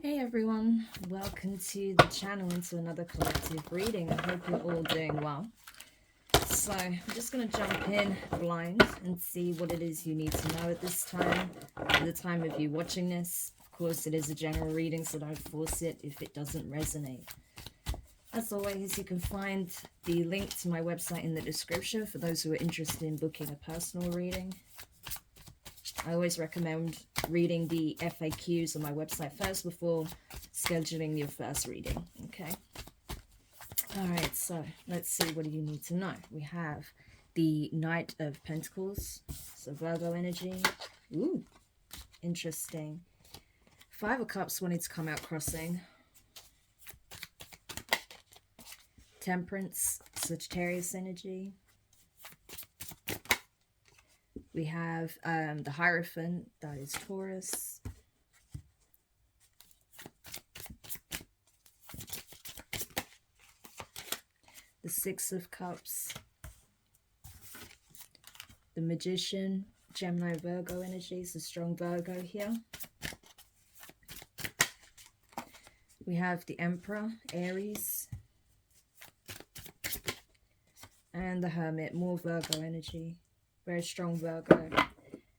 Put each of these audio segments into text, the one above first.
Hey everyone, welcome to the channel and to another collective reading. I hope you're all doing well. So I'm just going to jump in blind and see what it is you need to know at this time, at the time of you watching this. Of course, it is a general reading, so don't force it if it doesn't resonate. As always, you can find the link to my website in the description for those who are interested in booking a personal reading. I always recommend reading the FAQs on my website first before scheduling your first reading, okay? All right, so let's see, what do you need to know? We have the Knight of Pentacles, so Virgo energy. Ooh, interesting. Five of Cups wanting to come out crossing. Temperance, Sagittarius energy. We have the Hierophant, that is Taurus. The Six of Cups. The Magician, Gemini, Virgo energy, so strong Virgo here. We have the Emperor, Aries. And the Hermit, more Virgo energy. Very strong Virgo.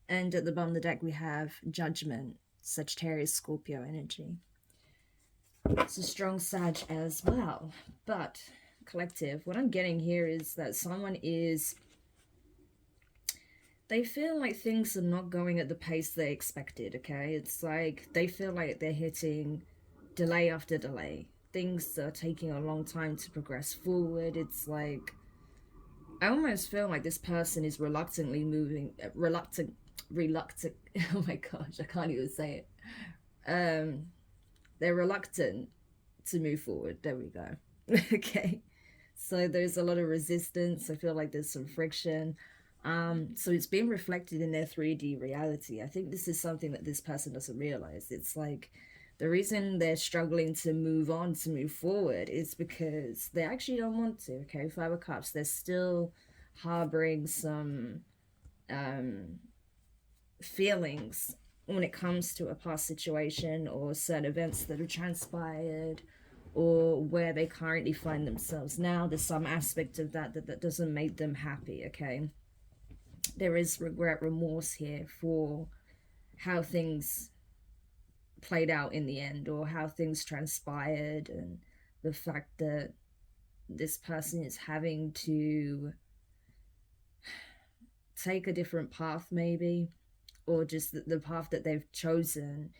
And at the bottom of the deck we have Judgment, Sagittarius, Scorpio energy. It's a strong Sag as well. But collective, what I'm getting here is that someone is, they feel like things are not going at the pace they expected, okay? It's like they feel like they're hitting delay after delay. Things are taking a long time to progress forward. It's like, I almost feel like this person is reluctantly moving, reluctant, oh my gosh, I can't even say it. They're reluctant to move forward. There we go. Okay. So there's a lot of resistance. I feel like there's some friction. So it's being reflected in their 3D reality. I think this is something that this person doesn't realize. It's like the reason they're struggling to move on, to move forward, is because they actually don't want to, okay? Five of Cups, they're still harboring some feelings when it comes to a past situation or certain events that have transpired, or where they currently find themselves now. There's some aspect of that doesn't make them happy, okay? There is regret, remorse here for how things played out in the end, or how things transpired, and the fact that this person is having to take a different path maybe, or just the path that they've chosen,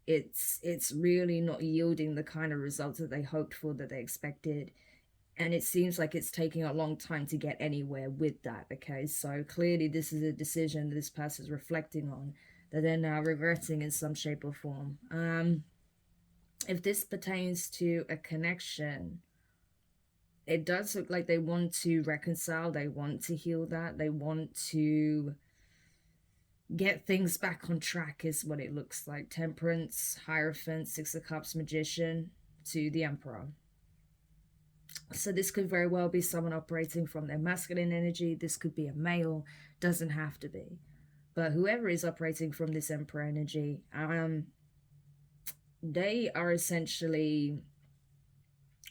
it's really not yielding the kind of results that they hoped for, that they expected, and it seems like it's taking a long time to get anywhere with that, okay? So clearly this is a decision that this person is reflecting on, that they're now regretting in some shape or form. If this pertains to a connection, it does look like they want to reconcile, they want to heal that, they want to get things back on track, is what it looks like. Temperance, Hierophant, Six of Cups, Magician to the Emperor. So this could very well be someone operating from their masculine energy. This could be a male, doesn't have to be. But whoever is operating from this Emperor energy, they are essentially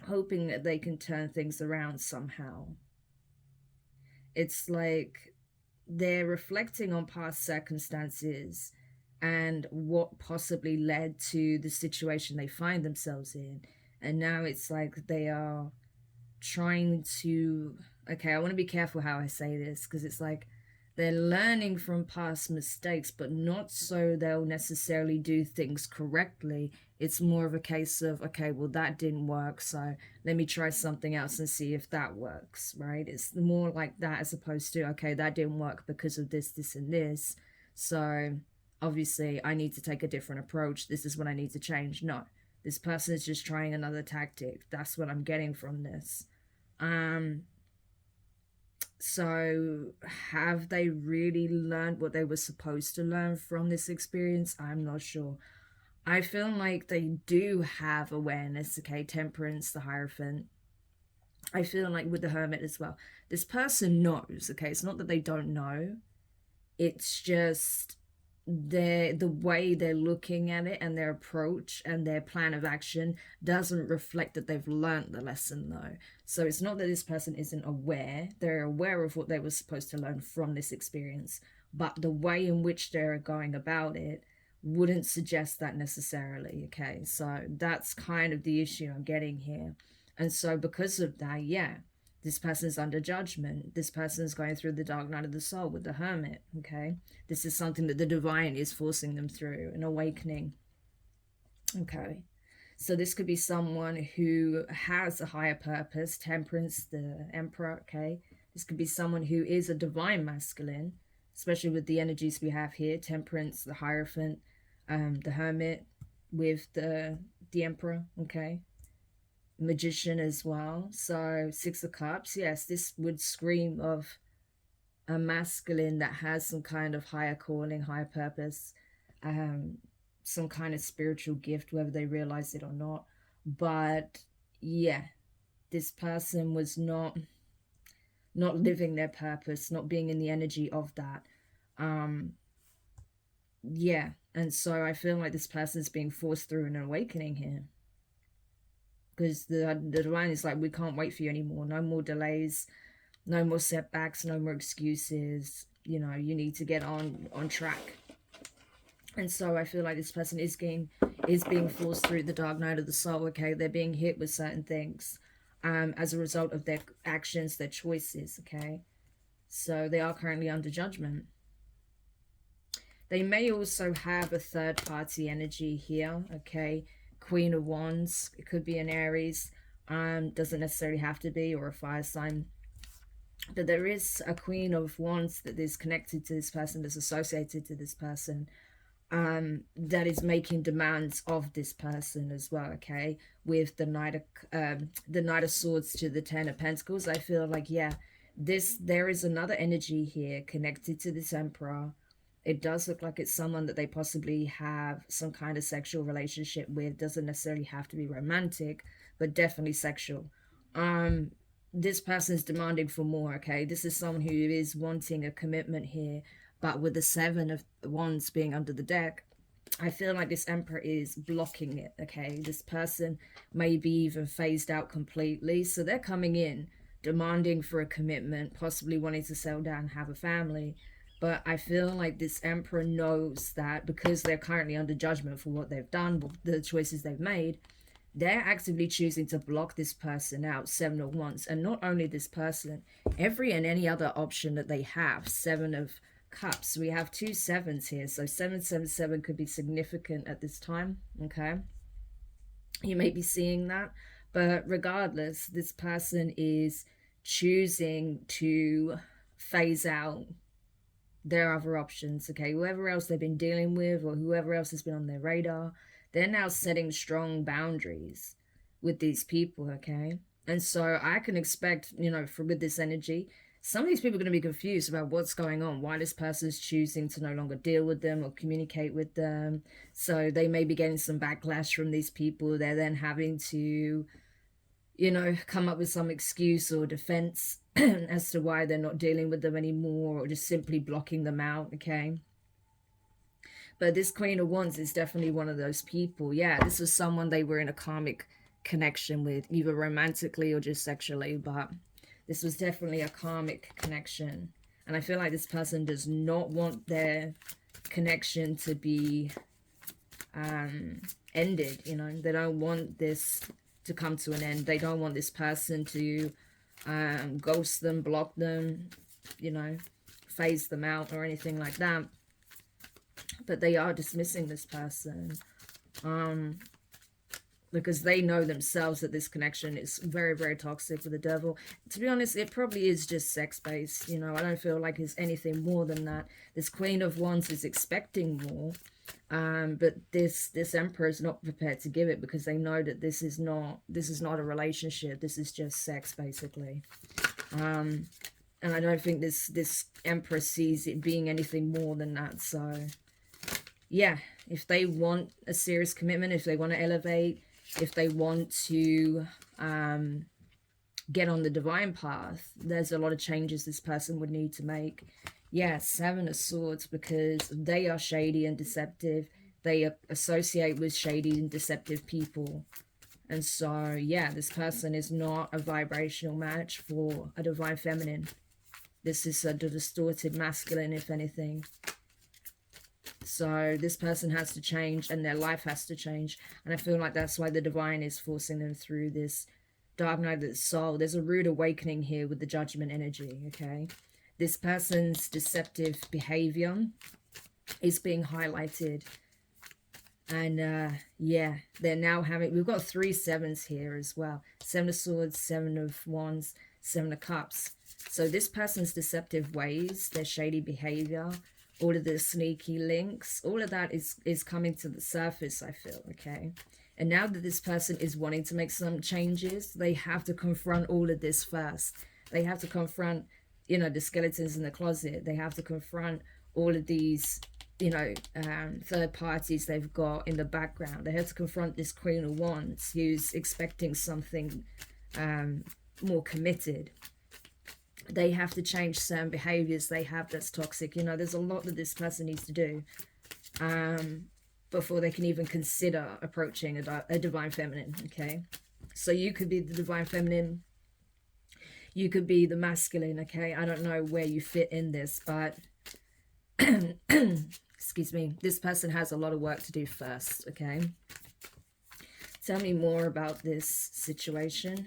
hoping that they can turn things around somehow. It's like they're reflecting on past circumstances and what possibly led to the situation they find themselves in. And now it's like they are trying to, okay, I want to be careful how I say this, because it's like they're learning from past mistakes, but not so they'll necessarily do things correctly. It's more of a case of, okay, well, that didn't work, so let me try something else and see if that works, right? It's more like that, as opposed to, okay, that didn't work because of this, this, and this, so obviously I need to take a different approach. This is what I need to change. No, this person is just trying another tactic. That's what I'm getting from this. So have they really learned what they were supposed to learn from this experience? I'm not sure. I feel like they do have awareness, okay? Temperance, the Hierophant. I feel like with the Hermit as well, this person knows, okay? It's not that they don't know. It's just the way they're looking at it and their approach and their plan of action doesn't reflect that they've learned the lesson, though. So it's not that this person isn't aware. They're aware of what they were supposed to learn from this experience, but the way in which they're going about it wouldn't suggest that necessarily. Okay, so that's kind of the issue I'm getting here. And so because of that, yeah, this person's under judgment. This person's going through the dark night of the soul with the hermit. Okay, this is something that the divine is forcing them through, an awakening. Okay, so this could be someone who has a higher purpose, temperance, the emperor. Okay, this could be someone who is a divine masculine, especially with the energies we have here, temperance, the hierophant, the hermit, with the emperor. Okay, magician as well. So 6 of Cups, yes, this would scream of a masculine that has some kind of higher calling, higher purpose, some kind of spiritual gift, whether they realize it or not. But yeah, this person was not living their purpose, not being in the energy of that. Yeah, and so I feel like this person's being forced through an awakening here, because the divine is like, we can't wait for you anymore. No more delays, no more setbacks, no more excuses. You know, you need to get on track. And so I feel like this person is being forced through the dark night of the soul. Okay, they're being hit with certain things as a result of their actions, their choices. Okay, so they are currently under judgment. They may also have a third party energy here. Okay, Queen of Wands, it could be an Aries, doesn't necessarily have to be, or a fire sign, but there is a Queen of Wands that is connected to this person, that's associated to this person, that is making demands of this person as well. Okay, with the Knight of Swords to the Ten of Pentacles, I feel like, yeah, there is another energy here connected to this Emperor. It does look like it's someone that they possibly have some kind of sexual relationship with. Doesn't necessarily have to be romantic, but definitely sexual. This person's demanding for more. Okay, this is someone who is wanting a commitment here, but with the 7 of Wands being under the deck, I feel like this Emperor is blocking it. Okay, this person may be even phased out completely, so they're coming in demanding for a commitment, possibly wanting to settle down and have a family. But I feel like this Emperor knows that because they're currently under judgment for what they've done, the choices they've made, they're actively choosing to block this person out. 7 of Wands. And not only this person, every and any other option that they have. 7 of Cups. We have 2 7s here. So 777 could be significant at this time. Okay, you may be seeing that. But regardless, this person is choosing to phase out their other options. Okay, whoever else they've been dealing with, or whoever else has been on their radar, they're now setting strong boundaries with these people. Okay, and so I can expect, you know, with this energy, some of these people are going to be confused about what's going on, why this person's choosing to no longer deal with them or communicate with them. So they may be getting some backlash from these people. They're then having to, you know, come up with some excuse or defense as to why they're not dealing with them anymore, or just simply blocking them out. Okay, but this Queen of Wands is definitely one of those people. Yeah, this was someone they were in a karmic connection with, either romantically or just sexually, but this was definitely a karmic connection. And I feel like this person does not want their connection to be ended. You know, they don't want this to come to an end. They don't want this person to ghost them, block them, you know, phase them out or anything like that. But they are dismissing this person because they know themselves that this connection is very, very toxic with the devil. To be honest, it probably is just sex-based. You know, I don't feel like it's anything more than that. This Queen of Wands is expecting more, but this Emperor is not prepared to give it, because they know that this is not a relationship. This is just sex, basically. And I don't think this Emperor sees it being anything more than that. So yeah, if they want a serious commitment, if they want to elevate, if they want to get on the divine path, there's a lot of changes this person would need to make Yeah, Seven of Swords, because they are shady and deceptive. They associate with shady and deceptive people. And so, yeah, this person is not a vibrational match for a divine feminine. This is a distorted masculine, if anything. So this person has to change and their life has to change. And I feel like that's why the divine is forcing them through this dark night of the soul. There's a rude awakening here with the judgment energy, okay? This person's deceptive behavior is being highlighted. And yeah, they're now having, we've got 3 sevens here as well. 7 of Swords, 7 of Wands, 7 of Cups. So this person's deceptive ways, their shady behavior, all of the sneaky links, all of that is coming to the surface, I feel, okay? And now that this person is wanting to make some changes, they have to confront all of this first. They have to confront, you know, the skeletons in the closet. They have to confront all of these, you know, third parties they've got in the background. They have to confront this Queen of Wands who's expecting something more committed. They have to change certain behaviors they have that's toxic. You know, there's a lot that this person needs to do before they can even consider approaching a divine feminine, okay? So you could be the divine feminine, you could be the masculine, okay? I don't know where you fit in this, but excuse me, this person has a lot of work to do first, okay? Tell me more about this situation.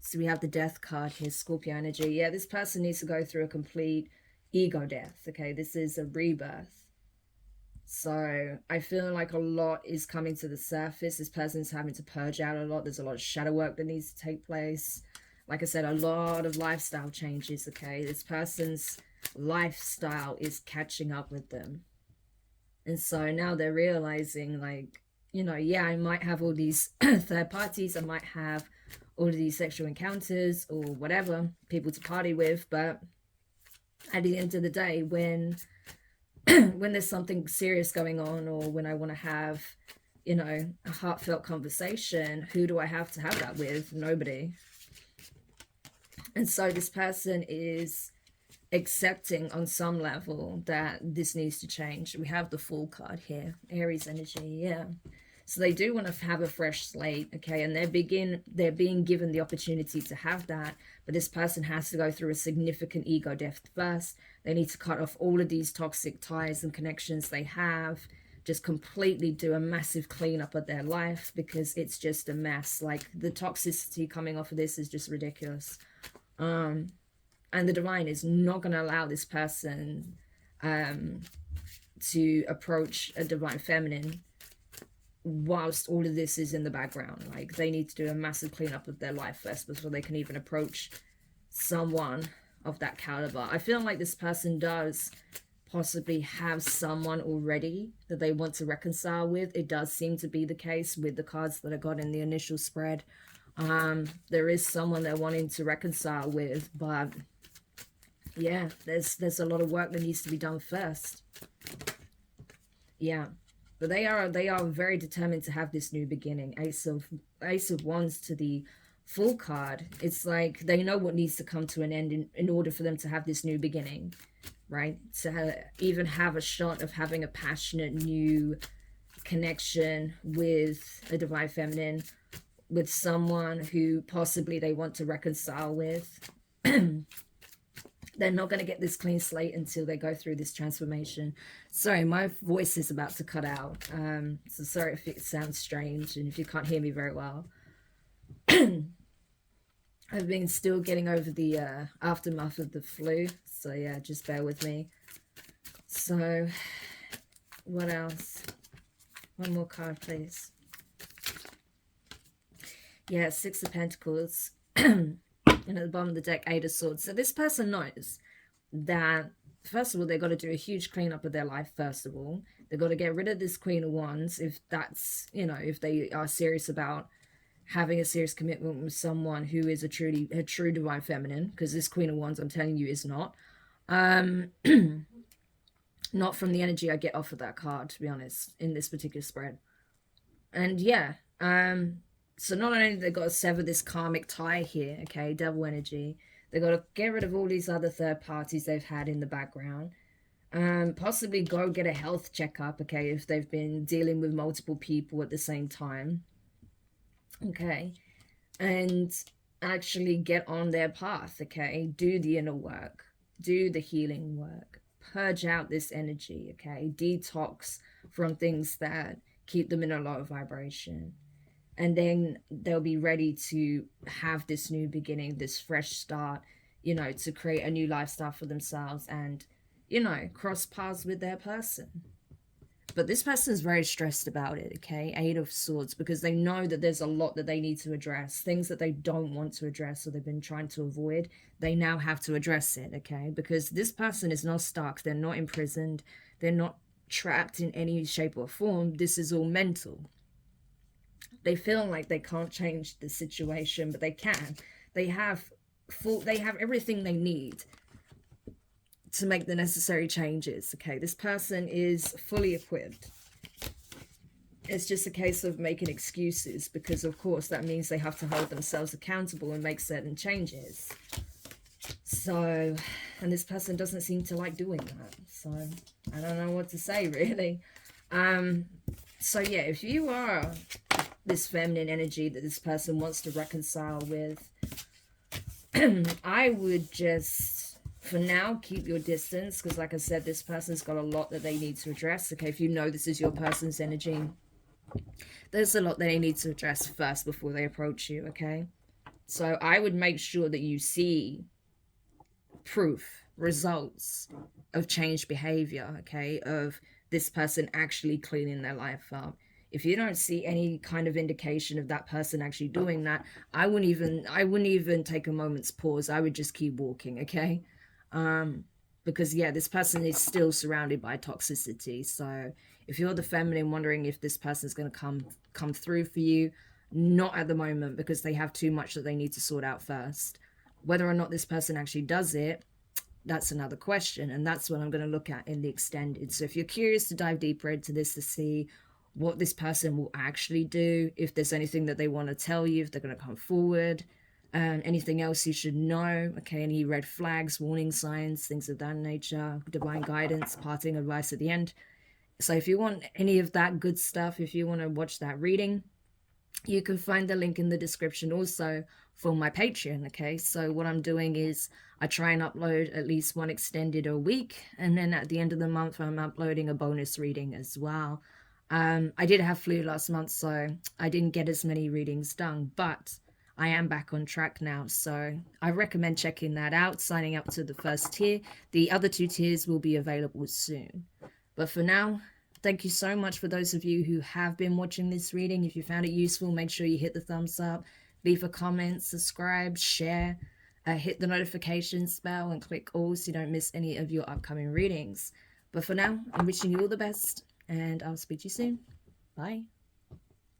So we have the Death card here, Scorpio energy. Yeah, this person needs to go through a complete ego death, okay? This is a rebirth. So I feel like a lot is coming to the surface. This person's having to purge out a lot. There's a lot of shadow work that needs to take place. Like I said, a lot of lifestyle changes, okay? This person's lifestyle is catching up with them. And so now they're realizing, like, you know, yeah, I might have all these third parties. I might have all of these sexual encounters or whatever, people to party with, but at the end of the day, when when there's something serious going on, or when I want to have, you know, a heartfelt conversation, who do I have to have that with? Nobody. And so this person is accepting on some level that this needs to change. We have the Fool card here, Aries energy, yeah. So they do want to have a fresh slate, okay? And they're being given the opportunity to have that, but this person has to go through a significant ego death first. They need to cut off all of these toxic ties and connections they have, just completely do a massive cleanup of their life, because it's just a mess. Like, the toxicity coming off of this is just ridiculous. And the divine is not going to allow this person to approach a divine feminine whilst all of this is in the background. Like, they need to do a massive cleanup of their life first before they can even approach someone of that caliber. I feel like this person does possibly have someone already that they want to reconcile with. It does seem to be the case with the cards that I got in the initial spread. There is someone they're wanting to reconcile with, but yeah, there's a lot of work that needs to be done first. Yeah. But they are very determined to have this new beginning. Ace of Wands to the Fool card. It's like they know what needs to come to an end in order for them to have this new beginning, right? To even have a shot of having a passionate new connection with a divine feminine, with someone who possibly they want to reconcile with. They're not going to get this clean slate until they go through this transformation. Sorry, my voice is about to cut out. So sorry if it sounds strange and if you can't hear me very well. I've been still getting over the aftermath of the flu. So yeah, just bear with me. So, what else? One more card, please. Yeah, Six of Pentacles. And at the bottom of the deck, Eight of Swords. So this person knows that, first of all, they've got to do a huge cleanup of their life, first of all. They've got to get rid of this Queen of Wands, if that's, you know, if they are serious about having a serious commitment with someone who is a true divine feminine, because this Queen of Wands, I'm telling you, is not. Not from the energy I get off of that card, to be honest, in this particular spread. And yeah, so not only they've got to sever this karmic tie here, okay, devil energy, They've got to get rid of all these other third parties they've had in the background. Possibly go get a health checkup, okay, if they've been dealing with multiple people at the same time. Okay. And actually get on their path, okay? Do the inner work. Do the healing work. Purge out this energy, okay? Detox from things that keep them in a low vibration. And then they'll be ready to have this new beginning, this fresh start, you know, to create a new lifestyle for themselves and, you know, cross paths with their person. But this person is very stressed about it, okay? 8 of Swords, because they know that there's a lot that they need to address. Things that they don't want to address or they've been trying to avoid, they now have to address it, okay? Because this person is not stuck. They're not imprisoned. They're not trapped in any shape or form. This is all mental. They feel like they can't change the situation, but they can. They have everything they need to make the necessary changes, okay? This person is fully equipped. It's just a case of making excuses because, of course, that means they have to hold themselves accountable and make certain changes. So, and this person doesn't seem to like doing that. So, I don't know what to say, really. So, yeah, if you are this feminine energy that this person wants to reconcile with, I would just, for now, keep your distance because, like I said, this person's got a lot that they need to address. Okay, if you know this is your person's energy, there's a lot that they need to address first before they approach you, okay? So I would make sure that you see proof, results of changed behavior, okay, of this person actually cleaning their life up. If you don't see any kind of indication of that person actually doing that, I wouldn't even take a moment's pause. I would just keep walking, okay? Because yeah, this person is still surrounded by toxicity. So if you're the feminine wondering if this person's going to come through for you, not at the moment, because they have too much that they need to sort out first. Whether or not this person actually does it, that's another question, and that's what I'm going to look at in the extended. So if you're curious to dive deeper into this to see what this person will actually do, if there's anything that they want to tell you, if they're going to come forward, anything else you should know, okay, any red flags, warning signs, things of that nature, divine guidance, parting advice at the end. So if you want any of that good stuff, if you want to watch that reading, you can find the link in the description also for my Patreon, okay? So what I'm doing is I try and upload at least one extended a week, and then at the end of the month I'm uploading a bonus reading as well. I did have flu last month, so I didn't get as many readings done, but I am back on track now, so I recommend checking that out, signing up to the first tier. The other 2 tiers will be available soon. But for now, thank you so much for those of you who have been watching this reading. If you found it useful, make sure you hit the thumbs up, leave a comment, subscribe, share, hit the notifications bell and click all so you don't miss any of your upcoming readings. But for now, I'm wishing you all the best, and I'll speak to you soon. Bye.